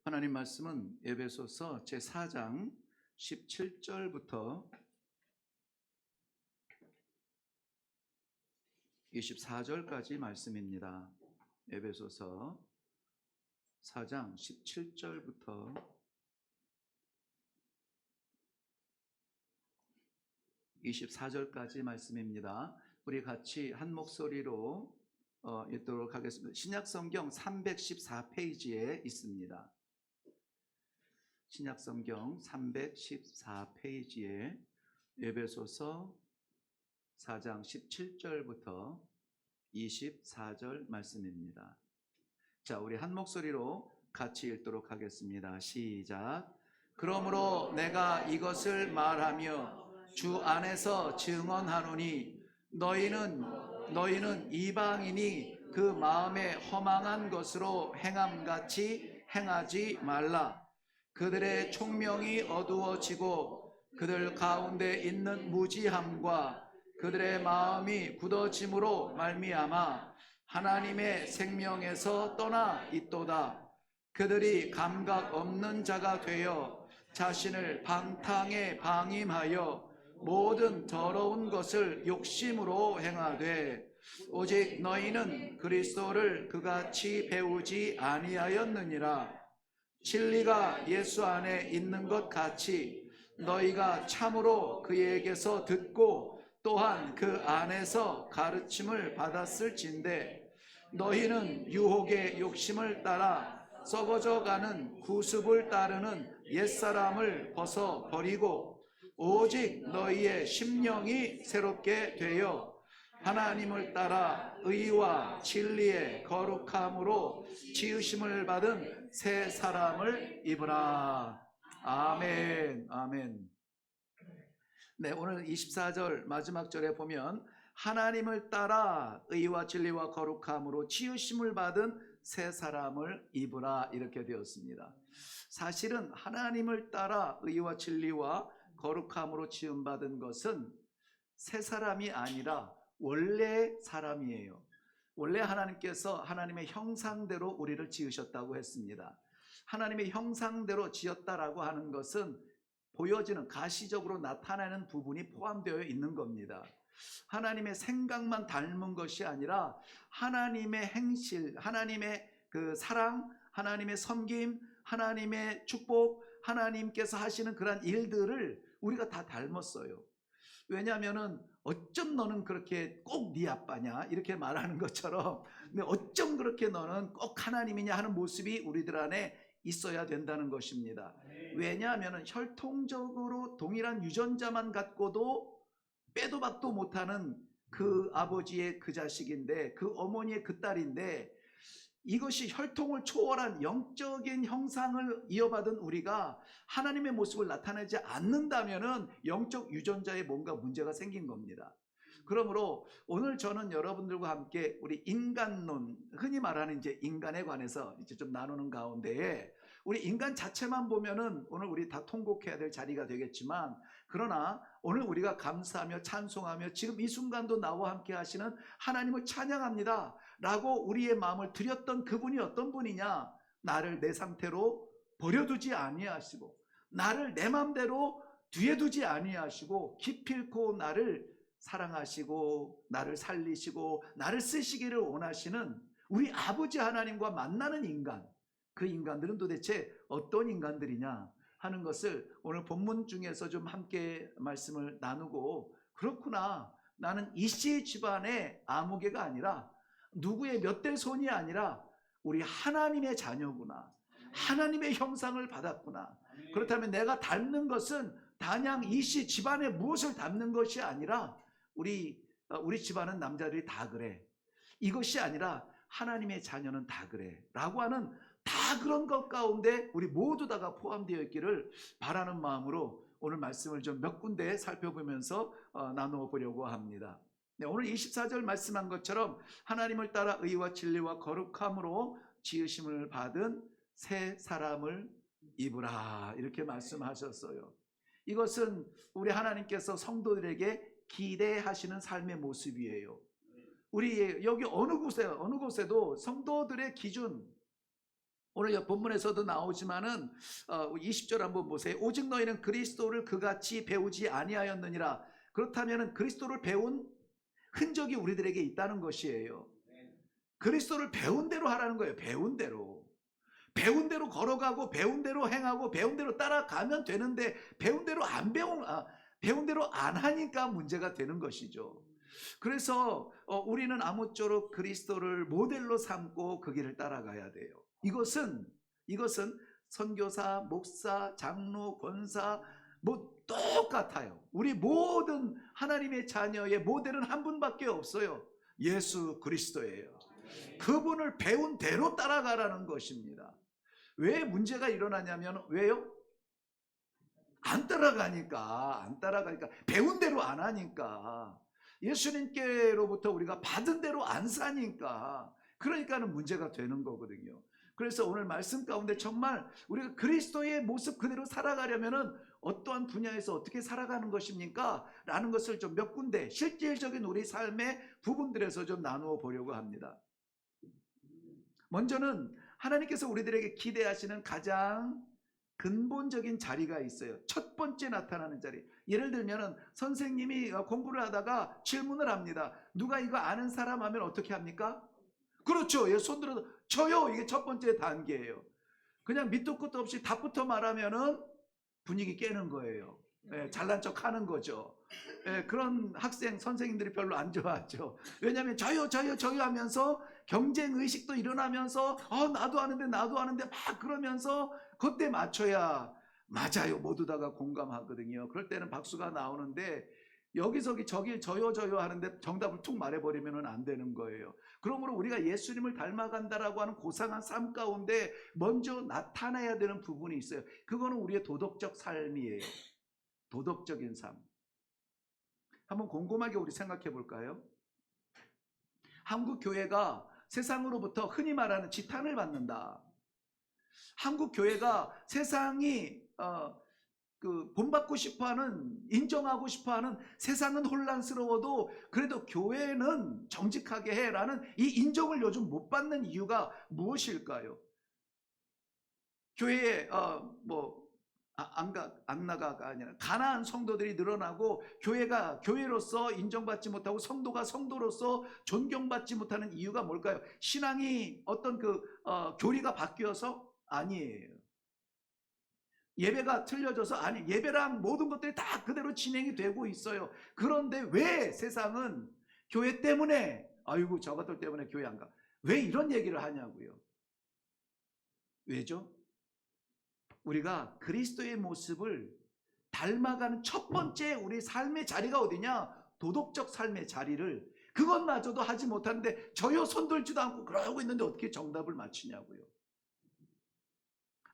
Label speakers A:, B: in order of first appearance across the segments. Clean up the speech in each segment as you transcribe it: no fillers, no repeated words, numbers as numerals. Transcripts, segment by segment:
A: 하나님 말씀은 에베소서 제4장 17절부터 24절까지 말씀입니다. 에베소서 4장 17절부터 24절까지 말씀입니다. 우리 같이 한 목소리로 읽도록 하겠습니다. 신약성경 314페이지에 있습니다. 신약성경 314페이지에 에베소서 4장 17절부터 24절 말씀입니다. 자, 우리 한 목소리로 같이 읽도록 하겠습니다. 시작. 그러므로 내가 이것을 말하며 주 안에서 증언하노니 너희는 이방인이 그 마음에 허망한 것으로 행함같이 행하지 말라. 그들의 총명이 어두워지고 그들 가운데 있는 무지함과 그들의 마음이 굳어짐으로 말미암아 하나님의 생명에서 떠나 있도다. 그들이 감각 없는 자가 되어 자신을 방탕에 방임하여 모든 더러운 것을 욕심으로 행하되 오직 너희는 그리스도를 그같이 배우지 아니하였느니라. 진리가 예수 안에 있는 것 같이 너희가 참으로 그에게서 듣고 또한 그 안에서 가르침을 받았을진데 너희는 유혹의 욕심을 따라 썩어져가는 구습을 따르는 옛사람을 벗어버리고 오직 너희의 심령이 새롭게 되어 하나님을 따라 의와 진리의 거룩함으로 지으심을 받은 새 사람을 입으라. 아멘. 아멘. 네, 오늘 24절 마지막 절에 보면 하나님을 따라 의와 진리와 거룩함으로 지으심을 받은 새 사람을 입으라 이렇게 되었습니다. 사실은 하나님을 따라 의와 진리와 거룩함으로 지음받은 것은 새 사람이 아니라 원래 사람이에요. 원래 하나님께서 하나님의 형상대로 우리를 지으셨다고 했습니다. 하나님의 형상대로 지었다라고 하는 것은 보여지는 가시적으로 나타나는 부분이 포함되어 있는 겁니다. 하나님의 생각만 닮은 것이 아니라 하나님의 행실, 하나님의 그 사랑, 하나님의 섬김, 하나님의 축복, 하나님께서 하시는 그러한 일들을 우리가 다 닮았어요. 왜냐하면은 어쩜 너는 그렇게 꼭 네 아빠냐 이렇게 말하는 것처럼 근데 어쩜 그렇게 너는 꼭 하나님이냐 하는 모습이 우리들 안에 있어야 된다는 것입니다. 왜냐하면 혈통적으로 동일한 유전자만 갖고도 빼도 박도 못하는 그 아버지의 그 자식인데 그 어머니의 그 딸인데 이것이 혈통을 초월한 영적인 형상을 이어받은 우리가 하나님의 모습을 나타내지 않는다면 영적 유전자에 뭔가 문제가 생긴 겁니다. 그러므로 오늘 저는 여러분들과 함께 우리 인간론, 흔히 말하는 이제 인간에 관해서 이제 좀 나누는 가운데에 우리 인간 자체만 보면은 오늘 우리 다 통곡해야 될 자리가 되겠지만 그러나 오늘 우리가 감사하며 찬송하며 지금 이 순간도 나와 함께 하시는 하나님을 찬양합니다 라고 우리의 마음을 드렸던 그분이 어떤 분이냐? 나를 내 상태로 버려두지 아니하시고 나를 내 맘대로 뒤에 두지 아니하시고 기필코 나를 사랑하시고 나를 살리시고 나를 쓰시기를 원하시는 우리 아버지 하나님과 만나는 인간, 그 인간들은 도대체 어떤 인간들이냐 하는 것을 오늘 본문 중에서 좀 함께 말씀을 나누고 그렇구나, 나는 이씨 집안의 아무개가 아니라 누구의 몇 대 손이 아니라 우리 하나님의 자녀구나, 하나님의 형상을 받았구나. 그렇다면 내가 닮는 것은 단양 이씨 집안의 무엇을 닮는 것이 아니라 우리 집안은 남자들이 다 그래, 이것이 아니라 하나님의 자녀는 다 그래 라고 하는 다 그런 것 가운데 우리 모두 다가 포함되어 있기를 바라는 마음으로 오늘 말씀을 좀 몇 군데 살펴보면서 나누어 보려고 합니다. 네, 오늘 24절 말씀한 것처럼 하나님을 따라 의와 진리와 거룩함으로 지으심을 받은 새 사람을 입으라 이렇게 말씀하셨어요. 이것은 우리 하나님께서 성도들에게 기대하시는 삶의 모습이에요. 우리 여기 어느 곳에도 성도들의 기준, 오늘 본문에서도 나오지만은 20절 한번 보세요. 오직 너희는 그리스도를 그같이 배우지 아니하였느니라. 그렇다면 그리스도를 배운 흔적이 우리들에게 있다는 것이에요. 그리스도를 배운 대로 하라는 거예요. 배운 대로. 배운 대로 걸어가고 배운 대로 행하고 배운 대로 따라가면 되는데 배운 대로 배운 대로 안 하니까 문제가 되는 것이죠. 그래서 우리는 아무쪼록 그리스도를 모델로 삼고 그 길을 따라가야 돼요. 이것은 선교사, 목사, 장로, 권사 뭐 똑같아요. 우리 모든 하나님의 자녀의 모델은 한 분밖에 없어요. 예수 그리스도예요. 그분을 배운 대로 따라가라는 것입니다. 왜 문제가 일어나냐면 왜요? 안 따라가니까 배운 대로 안 하니까 예수님께로부터 우리가 받은 대로 안 사니까 그러니까는 문제가 되는 거거든요. 그래서 오늘 말씀 가운데 정말 우리가 그리스도의 모습 그대로 살아가려면은 어떠한 분야에서 어떻게 살아가는 것입니까? 라는 것을 좀 몇 군데 실질적인 우리 삶의 부분들에서 좀 나누어 보려고 합니다. 먼저는 하나님께서 우리들에게 기대하시는 가장 근본적인 자리가 있어요. 첫 번째 나타나는 자리. 예를 들면 선생님이 공부를 하다가 질문을 합니다. 누가 이거 아는 사람 하면 어떻게 합니까? 그렇죠. 예, 손 들어서 저요. 이게 첫 번째 단계예요. 그냥 밑도 끝도 없이 답부터 말하면은 분위기 깨는 거예요. 예, 잘난 척 하는 거죠. 예, 그런 학생, 선생님들이 별로 안 좋아하죠. 왜냐하면 저요 하면서 경쟁 의식도 일어나면서 나도 아는데 막 그러면서 그때 맞춰야 맞아요. 모두 다가 공감하거든요. 그럴 때는 박수가 나오는데 여기저기 저기 저요 하는데 정답을 툭 말해버리면 안 되는 거예요. 그러므로 우리가 예수님을 닮아간다라고 하는 고상한 삶 가운데 먼저 나타나야 되는 부분이 있어요. 그거는 우리의 도덕적 삶이에요. 도덕적인 삶. 한번 곰곰하게 우리 생각해 볼까요? 한국 교회가 세상으로부터 흔히 말하는 지탄을 받는다. 한국 교회가 세상이 본받고 싶어하는, 인정하고 싶어하는, 세상은 혼란스러워도 그래도 교회는 정직하게 해라는 이 인정을 요즘 못 받는 이유가 무엇일까요? 교회에 안나가가 아니라 가난한 성도들이 늘어나고 교회가 교회로서 인정받지 못하고 성도가 성도로서 존경받지 못하는 이유가 뭘까요? 신앙이 어떤 교리가 바뀌어서? 아니에요. 예배가 틀려져서? 아니, 예배랑 모든 것들이 다 그대로 진행이 되고 있어요. 그런데 왜 세상은 교회 때문에 아이고 저것들 때문에 교회 안 가? 왜 이런 얘기를 하냐고요. 왜죠? 우리가 그리스도의 모습을 닮아가는 첫 번째 우리 삶의 자리가 어디냐? 도덕적 삶의 자리를 그것마저도 하지 못하는데 저요 손 들지도 않고 그러고 있는데 어떻게 정답을 맞추냐고요.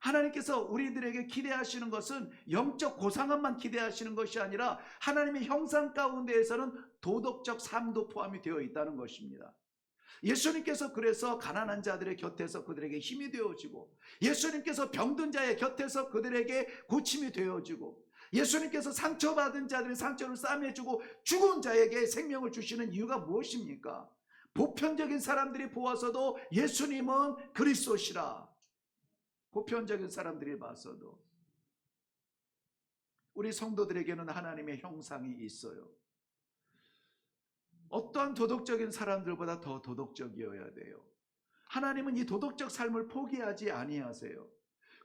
A: 하나님께서 우리들에게 기대하시는 것은 영적 고상함만 기대하시는 것이 아니라 하나님의 형상 가운데에서는 도덕적 삶도 포함이 되어 있다는 것입니다. 예수님께서 그래서 가난한 자들의 곁에서 그들에게 힘이 되어지고, 예수님께서 병든 자의 곁에서 그들에게 고침이 되어지고, 예수님께서 상처받은 자들의 상처를 싸매주고 죽은 자에게 생명을 주시는 이유가 무엇입니까? 보편적인 사람들이 보아서도 예수님은 그리스도시라. 보편적인 사람들이 봐서도. 우리 성도들에게는 하나님의 형상이 있어요. 어떠한 도덕적인 사람들보다 더 도덕적이어야 돼요. 하나님은 이 도덕적 삶을 포기하지 아니하세요.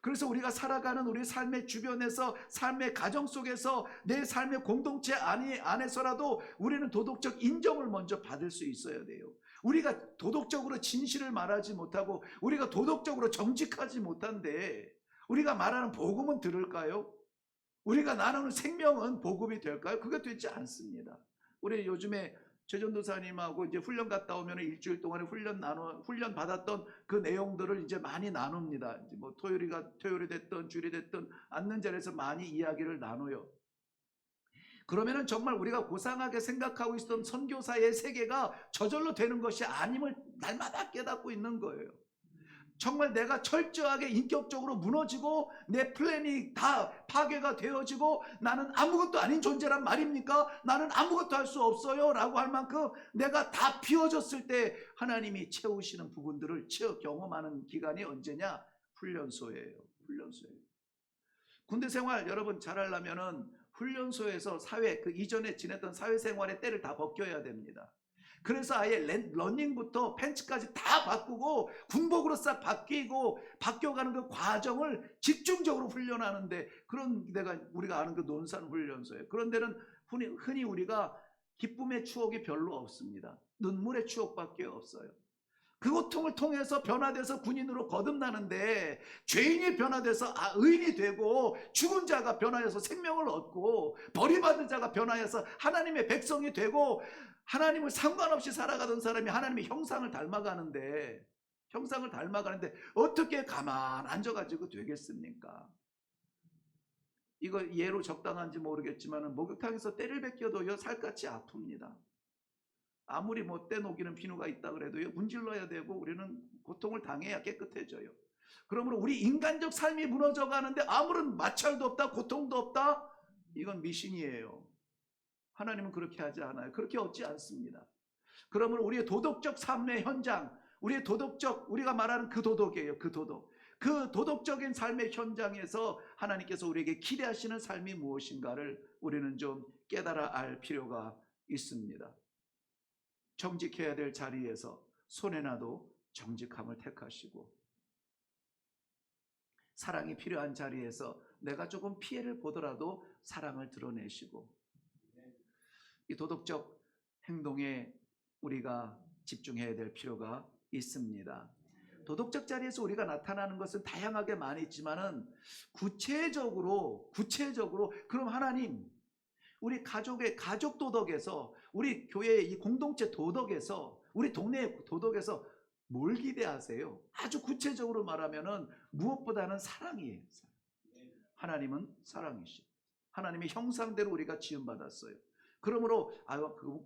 A: 그래서 우리가 살아가는 우리 삶의 주변에서, 삶의 가정 속에서, 내 삶의 공동체 안에서라도 우리는 도덕적 인정을 먼저 받을 수 있어야 돼요. 우리가 도덕적으로 진실을 말하지 못하고 우리가 도덕적으로 정직하지 못한데 우리가 말하는 복음은 들을까요? 우리가 나누는 생명은 복음이 될까요? 그게 되지 않습니다. 우리 요즘에 최전도사님하고 이제 훈련 갔다 오면 일주일 동안에 훈련 받았던 그 내용들을 이제 많이 나눕니다. 이제 뭐 토요일이 됐든 주일이 됐든 앉는 자리에서 많이 이야기를 나눠요. 그러면은 정말 우리가 고상하게 생각하고 있었던 선교사의 세계가 저절로 되는 것이 아님을 날마다 깨닫고 있는 거예요. 정말 내가 철저하게 인격적으로 무너지고 내 플랜이 다 파괴가 되어지고 나는 아무것도 아닌 존재란 말입니까? 나는 아무것도 할 수 없어요 라고 할 만큼 내가 다 비워졌을 때 하나님이 채우시는 부분들을 경험하는 기간이 언제냐? 훈련소예요. 훈련소예요. 군대 생활 여러분 잘하려면은 훈련소에서 그 이전에 지냈던 사회생활의 때를 다 벗겨야 됩니다. 그래서 아예 러닝부터 팬츠까지 다 바꾸고 군복으로 싹 바뀌어가는 그 과정을 집중적으로 훈련하는데, 그런 데가 우리가 아는 그 논산 훈련소예요. 그런 데는 흔히 우리가 기쁨의 추억이 별로 없습니다. 눈물의 추억밖에 없어요. 그 고통을 통해서 변화돼서 군인으로 거듭나는데, 죄인이 변화돼서 의인이 되고, 죽은 자가 변화해서 생명을 얻고, 버림받은 자가 변화해서 하나님의 백성이 되고, 하나님을 상관없이 살아가던 사람이 하나님의 형상을 닮아가는데 어떻게 가만 앉아가지고 되겠습니까? 이거 예로 적당한지 모르겠지만 목욕탕에서 때를 벗겨도요 살갗이 아픕니다. 아무리 뭐 때 녹이는 비누가 있다 그래도요 문질러야 되고 우리는 고통을 당해야 깨끗해져요. 그러므로 우리 인간적 삶이 무너져 가는데 아무런 마찰도 없다, 고통도 없다, 이건 미신이에요. 하나님은 그렇게 하지 않아요. 그렇게 얻지 않습니다. 그러므로 우리의 도덕적 삶의 현장, 우리가 말하는 그 도덕이에요. 그 도덕적인 삶의 현장에서 하나님께서 우리에게 기대하시는 삶이 무엇인가를 우리는 좀 깨달아 알 필요가 있습니다. 정직해야 될 자리에서 손해나도 정직함을 택하시고, 사랑이 필요한 자리에서 내가 조금 피해를 보더라도 사랑을 드러내시고, 이 도덕적 행동에 우리가 집중해야 될 필요가 있습니다. 도덕적 자리에서 우리가 나타나는 것은 다양하게 많이 있지만은 구체적으로 그럼 하나님, 우리 가족의 가족 도덕에서, 우리 교회의 이 공동체 도덕에서, 우리 동네의 도덕에서 뭘 기대하세요? 아주 구체적으로 말하면은 무엇보다는 사랑이에요. 하나님은 사랑이시죠. 하나님의 형상대로 우리가 지음받았어요. 그러므로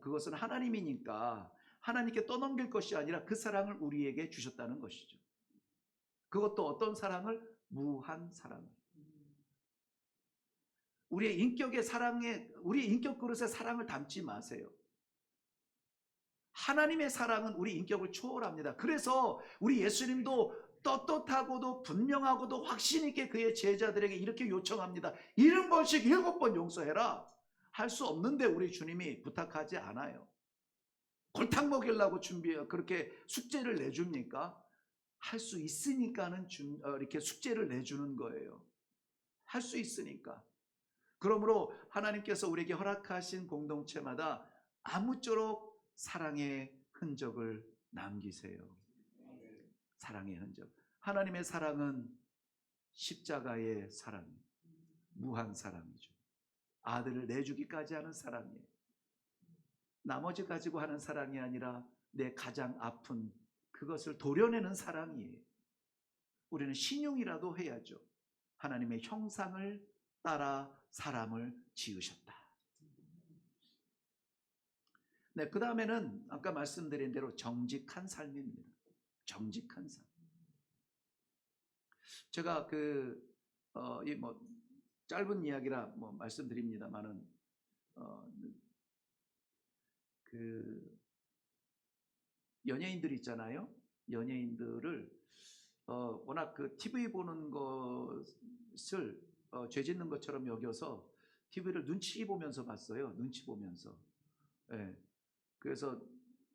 A: 그것은 하나님이니까 하나님께 떠넘길 것이 아니라 그 사랑을 우리에게 주셨다는 것이죠. 그것도 어떤 사랑을? 무한 사랑을. 우리의 우리 인격 그릇에 사랑을 담지 마세요. 하나님의 사랑은 우리 인격을 초월합니다. 그래서 우리 예수님도 떳떳하고도 분명하고도 확신 있게 그의 제자들에게 이렇게 요청합니다. 70번씩 7번 용서해라. 할 수 없는데 우리 주님이 부탁하지 않아요. 골탕 먹이려고 그렇게 숙제를 내줍니까? 할 수 있으니까는 이렇게 숙제를 내주는 거예요. 할 수 있으니까. 그러므로 하나님께서 우리에게 허락하신 공동체마다 아무쪼록 사랑의 흔적을 남기세요. 사랑의 흔적. 하나님의 사랑은 십자가의 사랑, 무한 사랑이죠. 아들을 내주기까지 하는 사랑이에요. 나머지 가지고 하는 사랑이 아니라 내 가장 아픈 그것을 도려내는 사랑이에요. 우리는 신용이라도 해야죠. 하나님의 형상을 따라 사람을 지으셨다. 네, 그 다음에는 아까 말씀드린 대로 정직한 삶입니다. 정직한 삶. 제가 짧은 이야기라 말씀드립니다만은 연예인들 있잖아요. 연예인들을 워낙 TV 보는 것을 죄 짓는 것처럼 여겨서 TV를 눈치 보면서 봤어요. 눈치 보면서. 예. 그래서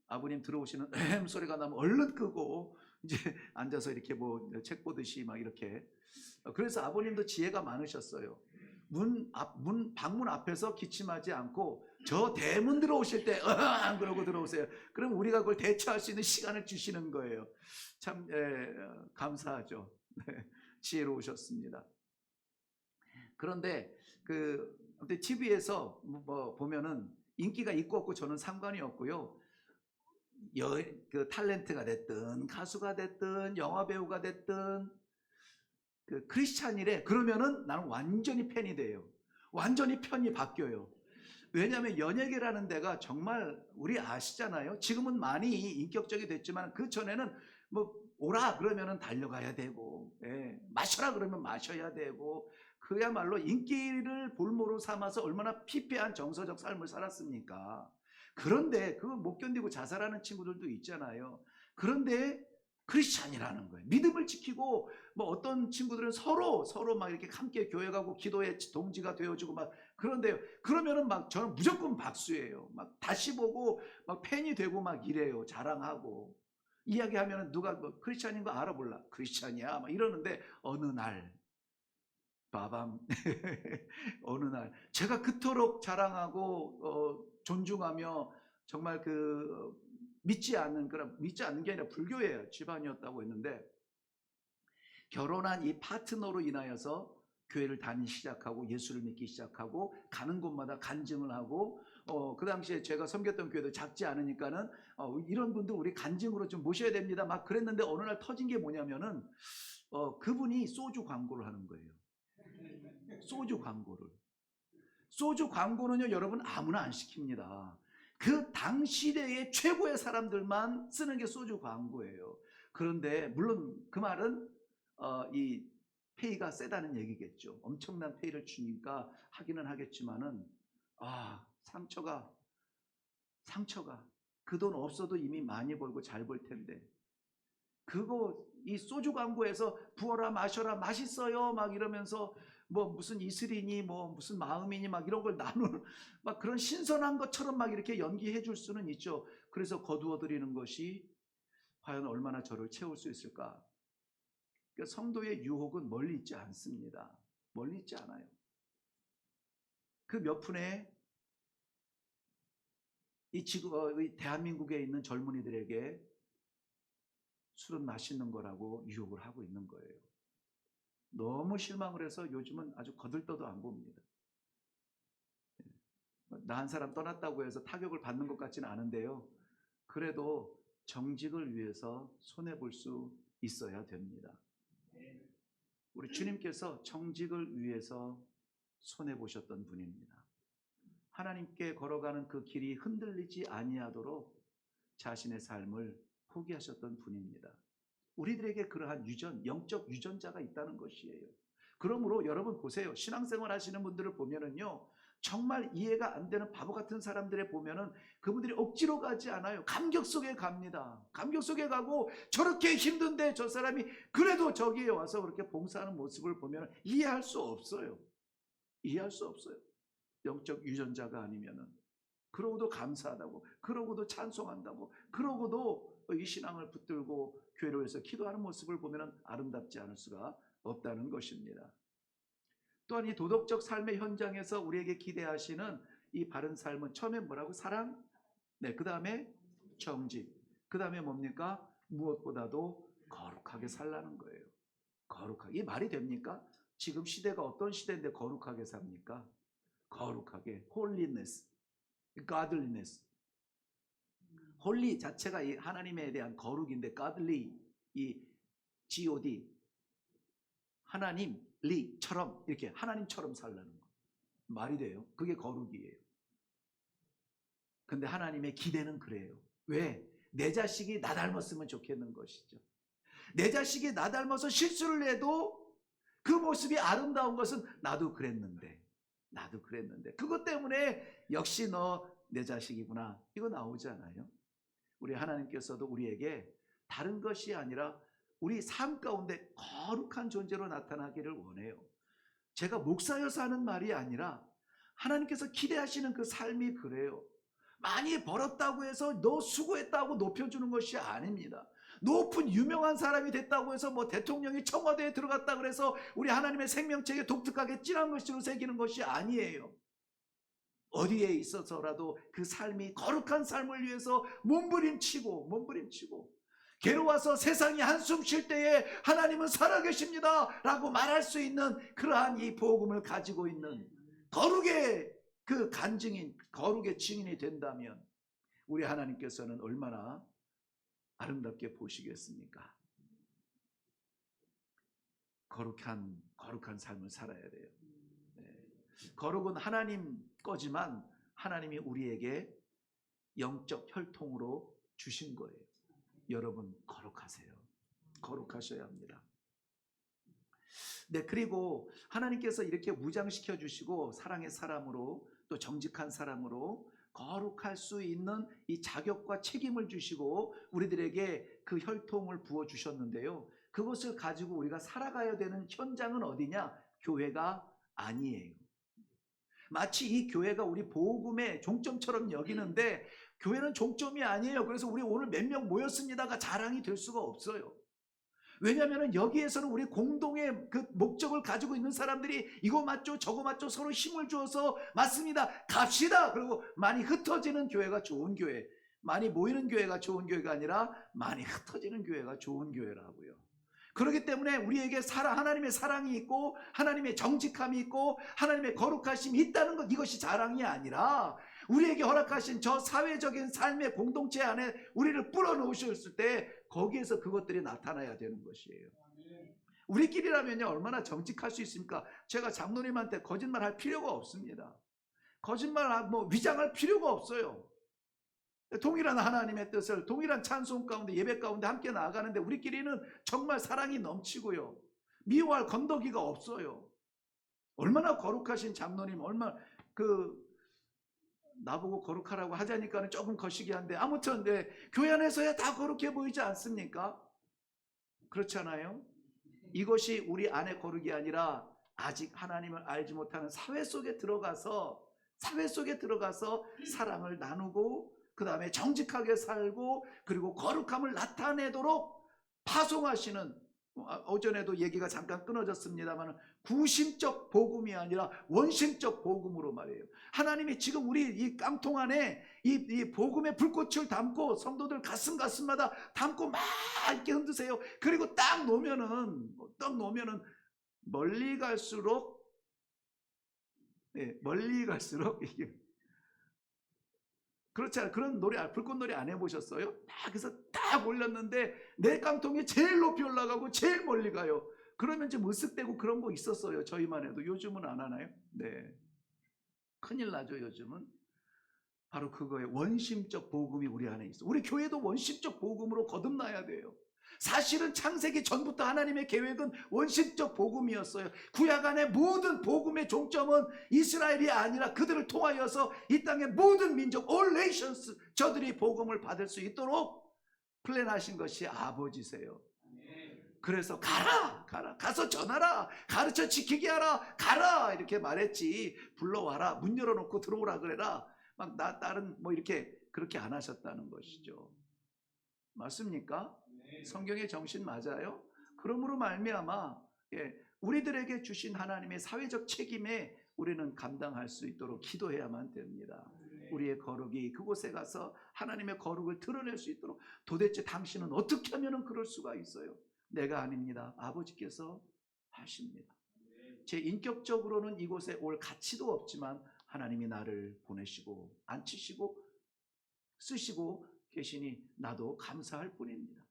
A: 아버님 들어오시는 소리가 나면 얼른 끄고 이제 앉아서 이렇게 책 보듯이 막 이렇게. 그래서 아버님도 지혜가 많으셨어요. 방문 앞에서 기침하지 않고 저 대문 들어오실 때 그러고 들어오세요. 그럼 우리가 그걸 대처할 수 있는 시간을 주시는 거예요. 참 감사하죠. 지혜로우셨습니다. 그런데 TV에서 보면은 인기가 있고 없고 저는 상관이 없고요. 탤런트가 됐든 가수가 됐든 영화배우가 됐든 크리스찬이래. 그러면은 나는 완전히 팬이 돼요. 완전히 편이 바뀌어요. 왜냐하면 연예계라는 데가 정말 우리 아시잖아요. 지금은 많이 인격적이 됐지만 그 전에는 오라 그러면은 달려가야 되고, 마셔라 그러면 마셔야 되고, 그야말로 인기를 볼모로 삼아서 얼마나 피폐한 정서적 삶을 살았습니까? 그런데 그거 못 견디고 자살하는 친구들도 있잖아요. 그런데 크리스찬이라는 거예요. 믿음을 지키고 뭐 어떤 친구들은 서로 막 이렇게 함께 교회 가고 기도의 동지가 되어주고 막 그런데요. 그러면은 막 저는 무조건 박수예요. 막 다시 보고 막 팬이 되고 막 이래요. 자랑하고 이야기하면은 누가 뭐 크리스찬인 거 알아 몰라. 크리스찬이야 막 이러는데 어느 날 빠밤 어느 날 제가 그토록 자랑하고 존중하며 정말 믿지 않는 게 아니라 불교의 집안이었다고 했는데 결혼한 이 파트너로 인하여서 교회를 다니기 시작하고 예수를 믿기 시작하고 가는 곳마다 간증을 하고 그 당시에 제가 섬겼던 교회도 작지 않으니까는 이런 분들 우리 간증으로 좀 모셔야 됩니다 막 그랬는데 어느 날 터진 게 뭐냐면은 그분이 소주 광고를 하는 거예요. 소주 광고는요 여러분 아무나 안 시킵니다. 그 당시대의 최고의 사람들만 쓰는 게 소주 광고예요. 그런데 물론 그 말은 이 페이가 세다는 얘기겠죠. 엄청난 페이를 주니까 하기는 하겠지만은 상처가 그 돈 없어도 이미 많이 벌고 잘 벌 텐데 그거 이 소주 광고에서 부어라 마셔라 맛있어요 막 이러면서 뭐 무슨 이슬이니 뭐 무슨 마음이니 막 이런 걸 나누는 막 그런 신선한 것처럼 막 이렇게 연기해 줄 수는 있죠. 그래서 거두어 드리는 것이 과연 얼마나 저를 채울 수 있을까? 그러니까 성도의 유혹은 멀리 있지 않습니다. 멀리 있지 않아요. 그 몇 푼에 이 대한민국에 있는 젊은이들에게 술은 맛있는 거라고 유혹을 하고 있는 거예요. 너무 실망을 해서 요즘은 아주 거들떠도 안 봅니다. 나 한 사람 떠났다고 해서 타격을 받는 것 같지는 않은데요. 그래도 정직을 위해서 손해볼 수 있어야 됩니다. 우리 주님께서 정직을 위해서 손해보셨던 분입니다. 하나님께 걸어가는 그 길이 흔들리지 아니하도록 자신의 삶을 포기하셨던 분입니다. 우리들에게 그러한 영적 유전자가 있다는 것이에요. 그러므로 여러분 보세요. 신앙생활 하시는 분들을 보면은요. 정말 이해가 안 되는 바보 같은 사람들에 보면은 그분들이 억지로 가지 않아요. 감격 속에 갑니다. 감격 속에 가고 저렇게 힘든데 저 사람이 그래도 저기에 와서 그렇게 봉사하는 모습을 보면 이해할 수 없어요. 이해할 수 없어요. 영적 유전자가 아니면은. 그러고도 감사하다고, 그러고도 찬송한다고, 그러고도 이 신앙을 붙들고 교회를 위해서 기도하는 모습을 보면 아름답지 않을 수가 없다는 것입니다. 또한 이 도덕적 삶의 현장에서 우리에게 기대하시는 이 바른 삶은 처음에 뭐라고? 사랑? 네, 그 다음에 정직. 그 다음에 뭡니까? 무엇보다도 거룩하게 살라는 거예요. 거룩하게. 이게 말이 됩니까? 지금 시대가 어떤 시대인데 거룩하게 삽니까? 거룩하게. holiness, godliness. 홀리 자체가 이 하나님에 대한 거룩인데 godly, 이 God, 하나님, 리처럼 이렇게 하나님처럼 살라는 거. 말이 돼요? 그게 거룩이에요. 근데 하나님의 기대는 그래요. 왜? 내 자식이 나 닮았으면 좋겠는 것이죠. 내 자식이 나 닮아서 실수를 해도 그 모습이 아름다운 것은 나도 그랬는데 그것 때문에 역시 너 내 자식이구나 이거 나오잖아요. 우리 하나님께서도 우리에게 다른 것이 아니라 우리 삶 가운데 거룩한 존재로 나타나기를 원해요. 제가 목사여서 하는 말이 아니라 하나님께서 기대하시는 그 삶이 그래요. 많이 벌었다고 해서 너 수고했다고 높여주는 것이 아닙니다. 높은 유명한 사람이 됐다고 해서 뭐 대통령이 청와대에 들어갔다 그래서 우리 하나님의 생명책에 독특하게 진한 글씨로 새기는 것이 아니에요. 어디에 있어서라도 그 삶이 거룩한 삶을 위해서 몸부림치고 괴로워서 세상이 한숨 쉴 때에 하나님은 살아계십니다 라고 말할 수 있는 그러한 이 복음을 가지고 있는 거룩의 그 간증인, 거룩의 증인이 된다면 우리 하나님께서는 얼마나 아름답게 보시겠습니까? 거룩한 삶을 살아야 돼요. 거룩은 하나님 거지만 하나님이 우리에게 영적 혈통으로 주신 거예요. 여러분 거룩하세요. 거룩하셔야 합니다. 네, 그리고 하나님께서 이렇게 무장시켜 주시고 사랑의 사람으로 또 정직한 사람으로 거룩할 수 있는 이 자격과 책임을 주시고 우리들에게 그 혈통을 부어 주셨는데요. 그것을 가지고 우리가 살아가야 되는 현장은 어디냐? 교회가 아니에요. 마치 이 교회가 우리 복음의 종점처럼 여기는데 교회는 종점이 아니에요. 그래서 우리 오늘 몇 명 모였습니다가 자랑이 될 수가 없어요. 왜냐하면 여기에서는 우리 공동의 그 목적을 가지고 있는 사람들이 이거 맞죠 저거 맞죠 서로 힘을 주어서 맞습니다 갑시다. 그리고 많이 흩어지는 교회가 좋은 교회, 많이 모이는 교회가 좋은 교회가 아니라 많이 흩어지는 교회가 좋은 교회라고요. 그렇기 때문에 우리에게 하나님의 사랑이 있고 하나님의 정직함이 있고 하나님의 거룩하심이 있다는 것, 이것이 자랑이 아니라 우리에게 허락하신 저 사회적인 삶의 공동체 안에 우리를 불어넣으셨을 때 거기에서 그것들이 나타나야 되는 것이에요. 우리끼리라면요 얼마나 정직할 수 있습니까? 제가 장로님한테 거짓말할 필요가 없습니다. 거짓말 위장할 필요가 없어요. 동일한 하나님의 뜻을 동일한 찬송 가운데 예배 가운데 함께 나아가는데 우리끼리는 정말 사랑이 넘치고요, 미워할 건더기가 없어요. 얼마나 거룩하신 장로님, 얼마나 나보고 거룩하라고 하자니까는 조금 거시기 한데 아무튼 교회 안에서야 다 거룩해 보이지 않습니까? 그렇잖아요. 이것이 우리 안의 거룩이 아니라 아직 하나님을 알지 못하는 사회 속에 들어가서 사랑을 나누고 그 다음에 정직하게 살고 그리고 거룩함을 나타내도록 파송하시는, 오전에도 얘기가 잠깐 끊어졌습니다만 구심적 복음이 아니라 원심적 복음으로 말이에요. 하나님이 지금 우리 이 깡통 안에 이 복음의 불꽃을 담고 성도들 가슴마다 담고 막 이렇게 흔드세요. 그리고 딱 놓으면은 멀리 갈수록 이게 그렇잖아요. 그런 노래, 불꽃놀이 안 해보셨어요? 그래서 딱 올렸는데 내 깡통이 제일 높이 올라가고 제일 멀리 가요. 그러면 좀 으쓱대고 그런 거 있었어요. 저희만 해도. 요즘은 안 하나요? 네, 큰일 나죠 요즘은. 바로 그거예요. 원심적 복음이 우리 안에 있어. 우리 교회도 원심적 복음으로 거듭나야 돼요. 사실은 창세기 전부터 하나님의 계획은 원심적 복음이었어요. 구약 안의 모든 복음의 종점은 이스라엘이 아니라 그들을 통하여서 이 땅의 모든 민족, all nations, 저들이 복음을 받을 수 있도록 플랜하신 것이 아버지세요. 그래서 가서 전하라, 가르쳐 지키게 하라, 가라 이렇게 말했지, 불러와라, 문 열어놓고 들어오라 그래라 막 다른 이렇게 그렇게 안 하셨다는 것이죠. 맞습니까? 성경의 정신 맞아요? 그러므로 말미암아 우리들에게 주신 하나님의 사회적 책임에 우리는 감당할 수 있도록 기도해야만 됩니다. 우리의 거룩이 그곳에 가서 하나님의 거룩을 드러낼 수 있도록. 도대체 당신은 어떻게 하면 그럴 수가 있어요? 내가 아닙니다. 아버지께서 하십니다. 제 인격적으로는 이곳에 올 가치도 없지만 하나님이 나를 보내시고 앉히시고 쓰시고 계시니 나도 감사할 뿐입니다.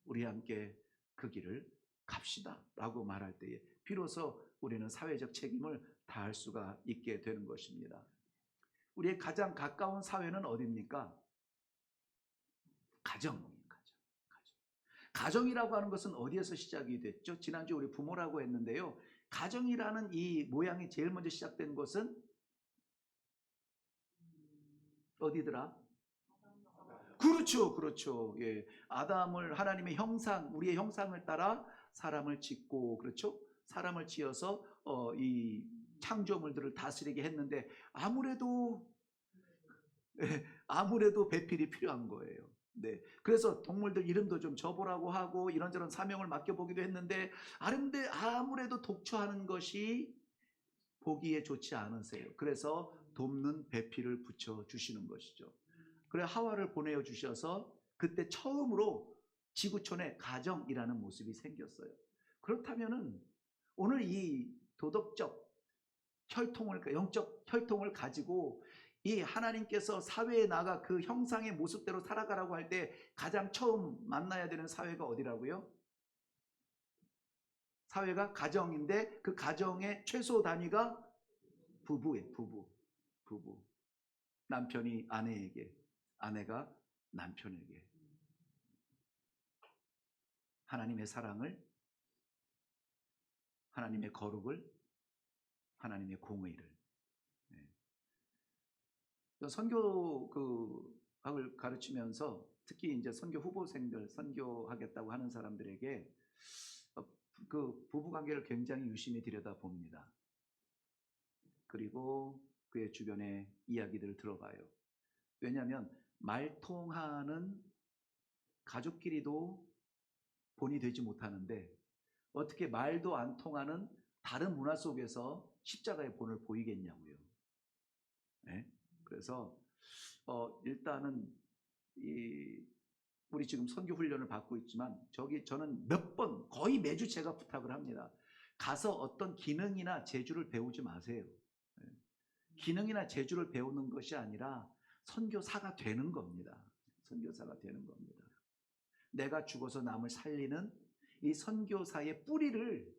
A: 우리 함께 그 길을 갑시다 라고 말할 때에 비로소 우리는 사회적 책임을 다할 수가 있게 되는 것입니다. 우리의 가장 가까운 사회는 어디입니까? 가정이에요. 가정이라고 하는 것은 어디에서 시작이 됐죠? 지난주 우리 부모라고 했는데요, 가정이라는 이 모양이 제일 먼저 시작된 것은 어디더라? 그렇죠. 예. 아담을 하나님의 형상, 우리의 형상을 따라 사람을 짓고, 그렇죠? 사람을 지어서 이 창조물들을 다스리게 했는데 아무래도 배필이 필요한 거예요. 네. 그래서 동물들 이름도 좀 줘보라고 하고 이런저런 사명을 맡겨보기도 했는데 아무래도 독초하는 것이 보기에 좋지 않으세요. 그래서 돕는 배필을 붙여주시는 것이죠. 그래 하와를 보내어 주셔서 그때 처음으로 지구촌에 가정이라는 모습이 생겼어요. 그렇다면은 오늘 이 도덕적 혈통을, 영적 혈통을 가지고 이 하나님께서 사회에 나가 그 형상의 모습대로 살아가라고 할 때 가장 처음 만나야 되는 사회가 어디라고요? 사회가 가정인데 그 가정의 최소 단위가 부부예요. 부부. 남편이 아내에게, 아내가 남편에게 하나님의 사랑을, 하나님의 거룩을, 하나님의 공의를. 선교 학을 가르치면서 특히 이제 선교 후보생들, 선교하겠다고 하는 사람들에게 그 부부 관계를 굉장히 유심히 들여다봅니다. 그리고 그의 주변의 이야기들을 들어봐요. 왜냐하면 말통하는 가족끼리도 본이 되지 못하는데 어떻게 말도 안 통하는 다른 문화 속에서 십자가의 본을 보이겠냐고요. 네? 그래서 일단은 우리 지금 선교 훈련을 받고 있지만 저는 몇 번 거의 매주 제가 부탁을 합니다. 가서 어떤 기능이나 재주를 배우지 마세요. 네. 기능이나 재주를 배우는 것이 아니라 선교사가 되는 겁니다. 선교사가 되는 겁니다. 내가 죽어서 남을 살리는 이 선교사의 뿌리를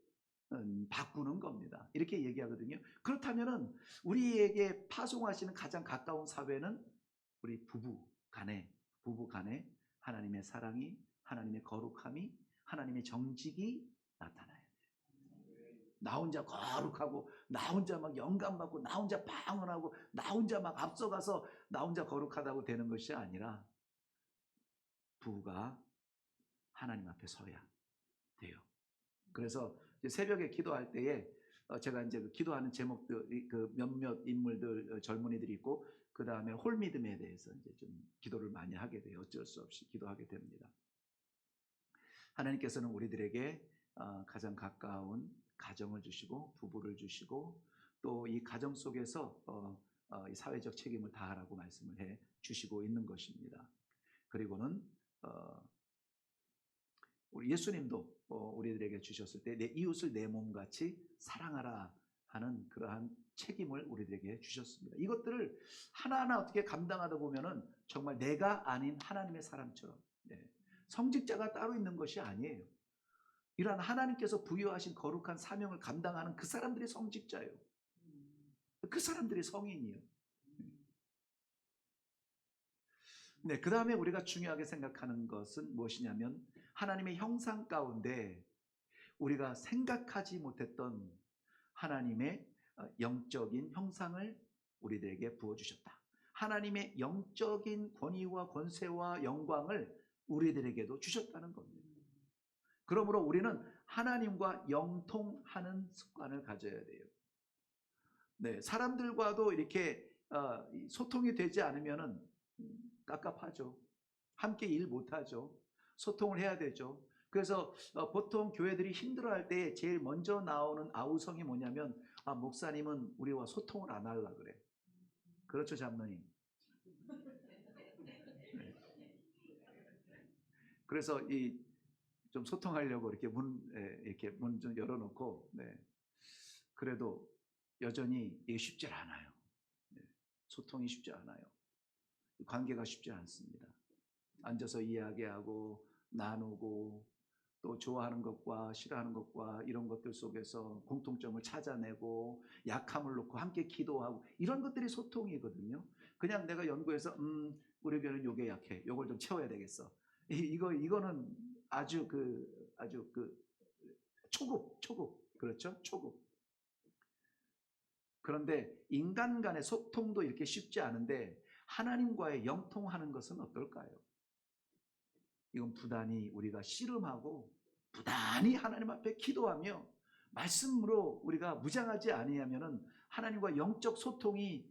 A: 바꾸는 겁니다. 이렇게 얘기하거든요. 그렇다면은 우리에게 파송하시는 가장 가까운 사회는 우리 부부 간에 하나님의 사랑이, 하나님의 거룩함이, 하나님의 정직이 나타나요. 나 혼자 거룩하고 나 혼자 막 영감 받고 나 혼자 방언하고 나 혼자 막 앞서가서 나 혼자 거룩하다고 되는 것이 아니라 부부가 하나님 앞에 서야 돼요. 그래서 새벽에 기도할 때에 제가 이제 그 기도하는 제목들 그 몇몇 인물들 젊은이들이 있고 그 다음에 홀미듬에 대해서 이제 좀 기도를 많이 하게 돼요. 어쩔 수 없이 기도하게 됩니다. 하나님께서는 우리들에게 가장 가까운 가정을 주시고 부부를 주시고 또 이 가정 속에서 이 사회적 책임을 다하라고 말씀을 해 주시고 있는 것입니다. 그리고는 우리 예수님도 우리들에게 주셨을 때 내 이웃을 내 몸같이 사랑하라 하는 그러한 책임을 우리들에게 주셨습니다. 이것들을 하나하나 어떻게 감당하다 보면은 정말 내가 아닌 하나님의 사람처럼 성직자가 따로 있는 것이 아니에요. 이러한 하나님께서 부여하신 거룩한 사명을 감당하는 그 사람들이 성직자예요. 그 사람들이 성인이에요. 네, 그 다음에 우리가 중요하게 생각하는 것은 무엇이냐면 하나님의 형상 가운데 우리가 생각하지 못했던 하나님의 영적인 형상을 우리들에게 부어주셨다. 하나님의 영적인 권위와 권세와 영광을 우리들에게도 주셨다는 겁니다. 그러므로 우리는 하나님과 영통하는 습관을 가져야 돼요. 네, 사람들과도 이렇게 소통이 되지 않으면은 깝깝하죠. 함께 일 못하죠. 소통을 해야 되죠. 그래서 보통 교회들이 힘들어할 때 제일 먼저 나오는 아우성이 뭐냐면 목사님은 우리와 소통을 안 하려 그래. 그렇죠, 장로님. 네. 그래서 좀 소통하려고 이렇게 문 좀 열어놓고 그래도 여전히 이게 쉽지 않아요. 소통이 쉽지 않아요. 관계가 쉽지 않습니다. 앉아서 이야기하고 나누고 또 좋아하는 것과 싫어하는 것과 이런 것들 속에서 공통점을 찾아내고 약함을 놓고 함께 기도하고 이런 것들이 소통이거든요. 그냥 내가 연구해서 우리 교회는 요게 약해. 요걸 좀 채워야 되겠어. 이거는 아주 초급 그렇죠? 초급. 그런데 인간 간의 소통도 이렇게 쉽지 않은데 하나님과의 영통하는 것은 어떨까요? 이건 부단히 우리가 씨름하고 부단히 하나님 앞에 기도하며 말씀으로 우리가 무장하지 아니하면은 하나님과 영적 소통의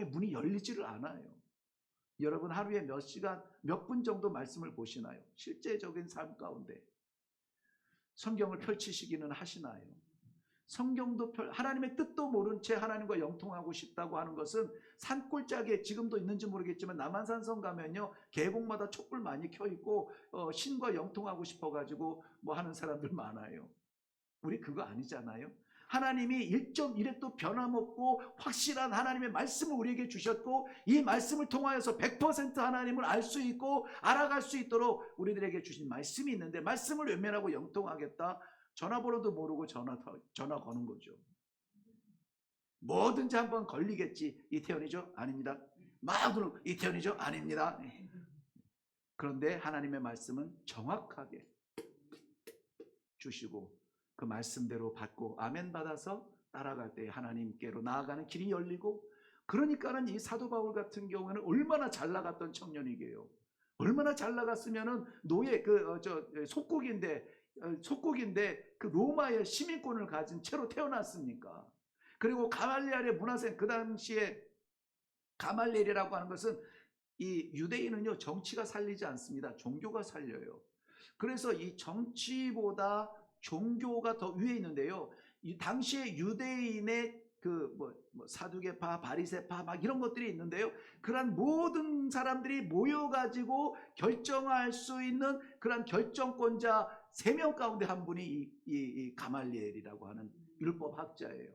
A: 문이 열리지를 않아요. 여러분 하루에 몇 시간, 몇 분 정도 말씀을 보시나요? 실제적인 삶 가운데 성경을 펼치시기는 하시나요? 성경도 하나님의 뜻도 모른 채 하나님과 영통하고 싶다고 하는 것은 산골짜기에 지금도 있는지 모르겠지만 남한산성 가면요 계곡마다 촛불 많이 켜 있고 신과 영통하고 싶어가지고 뭐 하는 사람들 많아요. 우리 그거 아니잖아요. 하나님이 1.1획도 변함없고 확실한 하나님의 말씀을 우리에게 주셨고 이 말씀을 통하여서 100% 하나님을 알 수 있고 알아갈 수 있도록 우리들에게 주신 말씀이 있는데 말씀을 외면하고 영통하겠다. 전화번호도 모르고 전화 거는 거죠. 뭐든지 한번 걸리겠지. 이태원이죠? 아닙니다. 막 누르고 이태원이죠? 아닙니다. 그런데 하나님의 말씀은 정확하게 주시고 그 말씀대로 받고 아멘 받아서 따라갈 때 하나님께로 나아가는 길이 열리고 그러니까는 이 사도 바울 같은 경우에는 얼마나 잘 나갔던 청년이게요. 얼마나 잘 나갔으면은 노예 속국인데 그 로마의 시민권을 가진 채로 태어났습니까? 그리고 가말리엘의 문화생, 그 당시에 가말리엘이라고 하는 것은, 이 유대인은요 정치가 살리지 않습니다. 종교가 살려요. 그래서 이 정치보다 종교가 더 위에 있는데요. 이 당시에 유대인의 사두개파, 바리새파 막 이런 것들이 있는데요. 그러한 모든 사람들이 모여가지고 결정할 수 있는 그러한 결정권자 3명 가운데 한 분이 이 가말리엘이라고 하는 율법학자예요.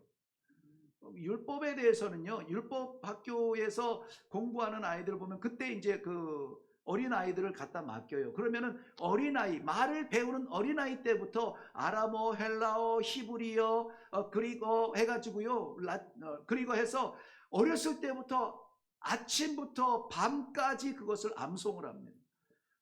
A: 율법에 대해서는요, 율법 학교에서 공부하는 아이들 보면 그때 이제 그 어린 아이들을 갖다 맡겨요. 그러면은 어린아이, 말을 배우는 어린아이 때부터 아람어, 헬라어, 히브리어, 그리고 해가지고요, 그리고 해서 어렸을 때부터 아침부터 밤까지 그것을 암송을 합니다.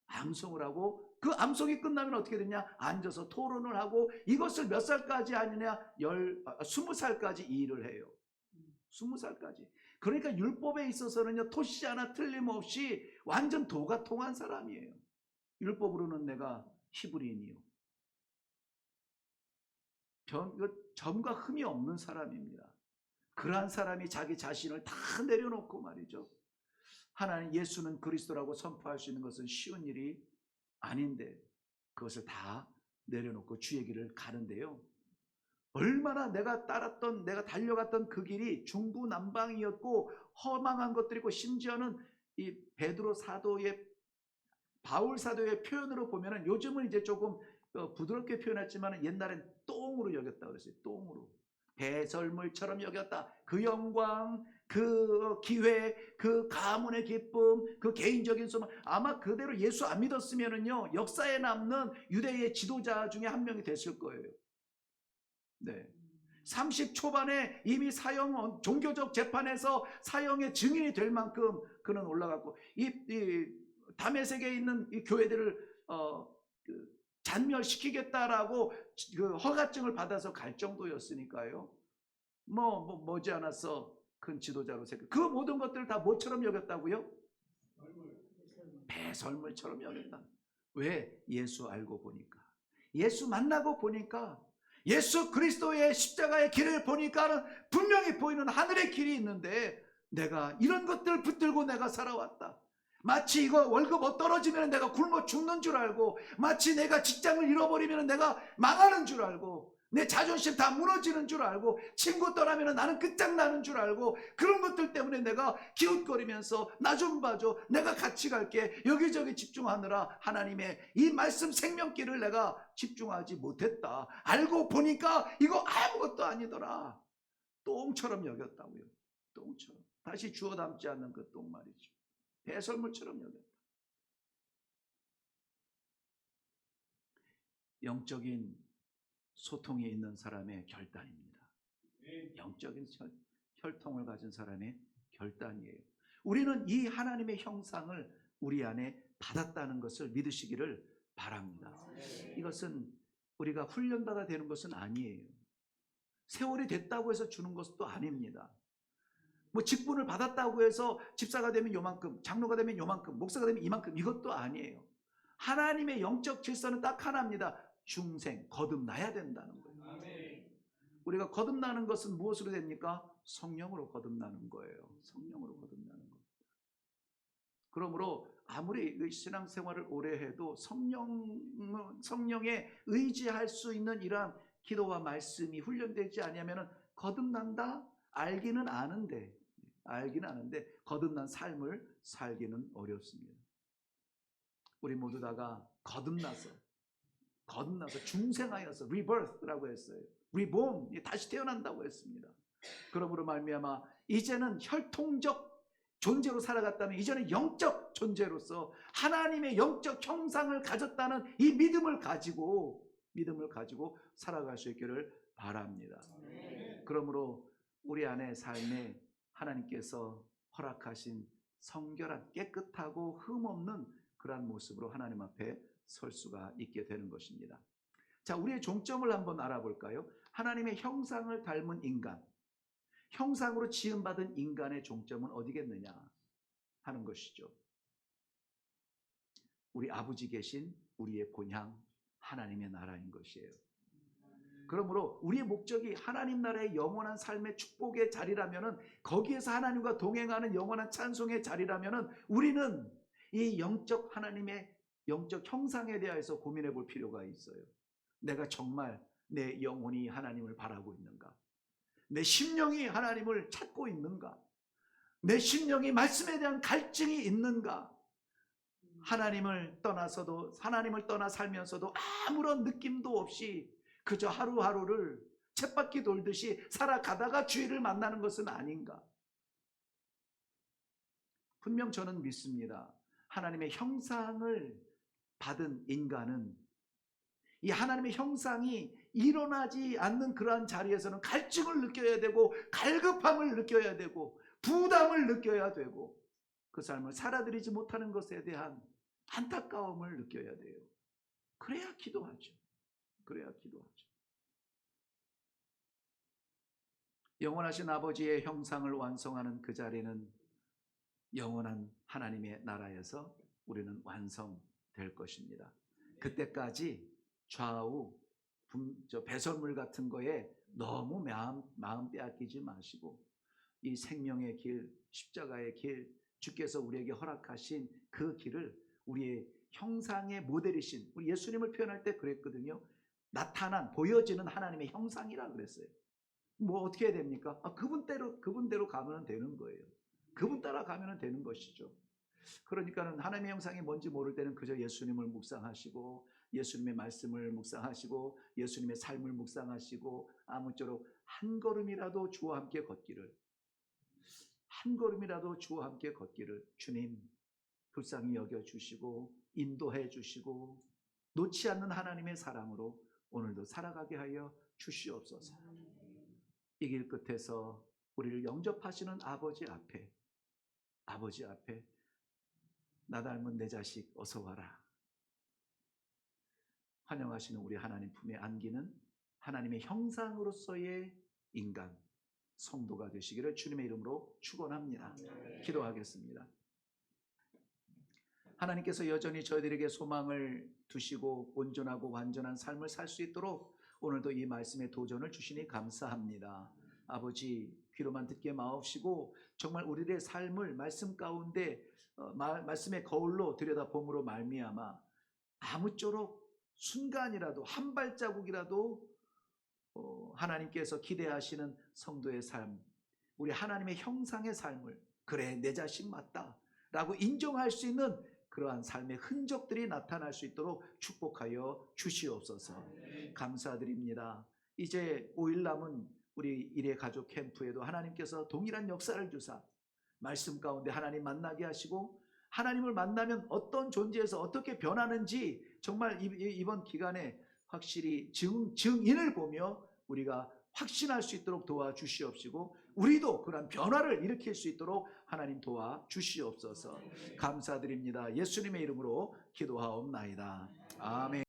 A: 암송을 하고, 그 암송이 끝나면 어떻게 되냐? 앉아서 토론을 하고, 이것을 몇 살까지 하느냐? 20살까지 이 일을 해요. 20살까지. 그러니까 율법에 있어서는요, 토시 하나 틀림없이 완전 도가 통한 사람이에요. 율법으로는 내가 히브리인이요, 점과 흠이 없는 사람입니다. 그러한 사람이 자기 자신을 다 내려놓고 말이죠, 하나님 예수는 그리스도라고 선포할 수 있는 것은 쉬운 일이 아닌데 그것을 다 내려놓고 주의 길을 가는데요, 얼마나 내가 달려갔던 그 길이 중구난방이었고 허망한 것들이고, 심지어는 이 베드로 사도의, 바울 사도의 표현으로 보면은, 요즘은 이제 조금 부드럽게 표현했지만 옛날엔 똥으로 여겼다 그랬어요. 똥으로. 배설물처럼 여겼다. 그 영광, 그 기회, 그 가문의 기쁨, 그 개인적인 소망, 아마 그대로 예수 안 믿었으면은요, 역사에 남는 유대의 지도자 중에 한 명이 됐을 거예요. 네. 30 초반에 이미 종교적 재판에서 사형의 증인이 될 만큼 그는 올라갔고, 이 다메섹에 있는 이 교회들을 잔멸시키겠다라고 그 허가증을 받아서 갈 정도였으니까요. 머지않아서 큰 지도자로 그 모든 것들을 다 뭐처럼 여겼다고요? 배설물처럼 여겼다. 왜? 예수 알고 보니까, 예수 만나고 보니까, 예수 그리스도의 십자가의 길을 보니까 분명히 보이는 하늘의 길이 있는데, 내가 이런 것들 붙들고 내가 살아왔다. 마치 이거 월급 못 떨어지면 내가 굶어 죽는 줄 알고, 마치 내가 직장을 잃어버리면 내가 망하는 줄 알고, 내 자존심 다 무너지는 줄 알고, 친구 떠나면 나는 끝장나는 줄 알고, 그런 것들 때문에 내가 기웃거리면서 나 좀 봐줘, 내가 같이 갈게, 여기저기 집중하느라 하나님의 이 말씀 생명길을 내가 집중하지 못했다. 알고 보니까 이거 아무것도 아니더라. 똥처럼 여겼다고요. 똥처럼. 다시 주워 담지 않는 그 똥 말이죠. 배설물처럼 여겼다. 영적인 소통이 있는 사람의 결단입니다. 영적인 혈통을 가진 사람의 결단이에요. 우리는 이 하나님의 형상을 우리 안에 받았다는 것을 믿으시기를 바랍니다. 이것은 우리가 훈련받아 되는 것은 아니에요. 세월이 됐다고 해서 주는 것도 아닙니다. 직분을 받았다고 해서 집사가 되면 요만큼, 장로가 되면 요만큼, 목사가 되면 이만큼, 이것도 아니에요. 하나님의 영적 질서는 딱 하나입니다. 중생, 거듭나야 된다는 거예요. 우리가 거듭나는 것은 무엇으로 됩니까? 성령으로 거듭나는 거예요. 성령으로 거듭나는 겁니다. 그러므로 아무리 신앙생활을 오래 해도 성령에 의지할 수 있는 이러한 기도와 말씀이 훈련되지 않으면 거듭난다? 알기는 아는데 거듭난 삶을 살기는 어렵습니다. 우리 모두 다가 거듭나서 중생하여서 rebirth라고 했어요. reborn, 다시 태어난다고 했습니다. 그러므로 말미암아 이제는 혈통적 존재로 살아갔다면 이제는 영적 존재로서 하나님의 영적 형상을 가졌다는 이 믿음을 가지고 살아갈 수 있기를 바랍니다. 그러므로 우리 안의 삶에 하나님께서 허락하신 성결한, 깨끗하고 흠없는 그러한 모습으로 하나님 앞에 설 수가 있게 되는 것입니다. 자, 우리의 종점을 한번 알아볼까요? 하나님의 형상을 닮은 인간. 형상으로 지음받은 인간의 종점은 어디겠느냐 하는 것이죠. 우리 아버지 계신 우리의 본향 하나님의 나라인 것이에요. 그러므로 우리의 목적이 하나님 나라의 영원한 삶의 축복의 자리라면은, 거기에서 하나님과 동행하는 영원한 찬송의 자리라면은, 우리는 이 영적 하나님의 영적 형상에 대해서 고민해 볼 필요가 있어요. 내가 정말 내 영혼이 하나님을 바라고 있는가? 내 심령이 하나님을 찾고 있는가? 내 심령이 말씀에 대한 갈증이 있는가? 하나님을 떠나 살면서도 아무런 느낌도 없이 그저 하루하루를 쳇바퀴 돌듯이 살아가다가 주의를 만나는 것은 아닌가? 분명 저는 믿습니다. 하나님의 형상을 받은 인간은 이 하나님의 형상이 일어나지 않는 그러한 자리에서는 갈증을 느껴야 되고, 갈급함을 느껴야 되고, 부담을 느껴야 되고, 그 삶을 살아들이지 못하는 것에 대한 안타까움을 느껴야 돼요. 그래야 기도하죠. 그래야 기도하죠. 영원하신 아버지의 형상을 완성하는 그 자리는 영원한 하나님의 나라에서 우리는 완성될 것입니다. 그때까지 좌우 배설물 같은 거에 너무 마음 빼앗기지 마시고, 이 생명의 길, 십자가의 길, 주께서 우리에게 허락하신 그 길을 우리의 형상의 모델이신 우리 예수님을 표현할 때 그랬거든요. 보여지는 하나님의 형상이라 그랬어요. 뭐 어떻게 해야 됩니까? 그분대로 가면 되는 거예요. 그분 따라 가면 되는 것이죠. 그러니까는 하나님의 형상이 뭔지 모를 때는 그저 예수님을 묵상하시고, 예수님의 말씀을 묵상하시고, 예수님의 삶을 묵상하시고, 아무쪼록 한 걸음이라도 주와 함께 걷기를, 주님 불쌍히 여겨주시고 인도해 주시고 놓지 않는 하나님의 사랑으로 오늘도 살아가게 하여 주시옵소서. 이 길 끝에서 우리를 영접하시는 아버지 앞에 나 닮은 내 자식 어서 와라, 환영하시는 우리 하나님 품에 안기는 하나님의 형상으로서의 인간, 성도가 되시기를 주님의 이름으로 축원합니다. 기도하겠습니다. 하나님께서 여전히 저희들에게 소망을 두시고 온전하고 완전한 삶을 살 수 있도록 오늘도 이 말씀에 도전을 주시니 감사합니다. 아버지, 귀로만 듣게 마옵시고 정말 우리의 삶을 말씀 가운데 말씀의 거울로 들여다봄으로 말미암아 아무쪼록 순간이라도 한 발자국이라도 하나님께서 기대하시는 성도의 삶, 우리 하나님의 형상의 삶을, 그래 내 자식 맞다 라고 인정할 수 있는 그러한 삶의 흔적들이 나타날 수 있도록 축복하여 주시옵소서. 감사드립니다. 이제 5일 남은 우리 일의 가족 캠프에도 하나님께서 동일한 역사를 주사 말씀 가운데 하나님 만나게 하시고, 하나님을 만나면 어떤 존재에서 어떻게 변하는지 정말 이번 기간에 확실히 증인을 보며 우리가 확신할 수 있도록 도와주시옵시고, 우리도 그런 변화를 일으킬 수 있도록 하나님 도와주시옵소서. 감사드립니다. 예수님의 이름으로 기도하옵나이다. 아멘.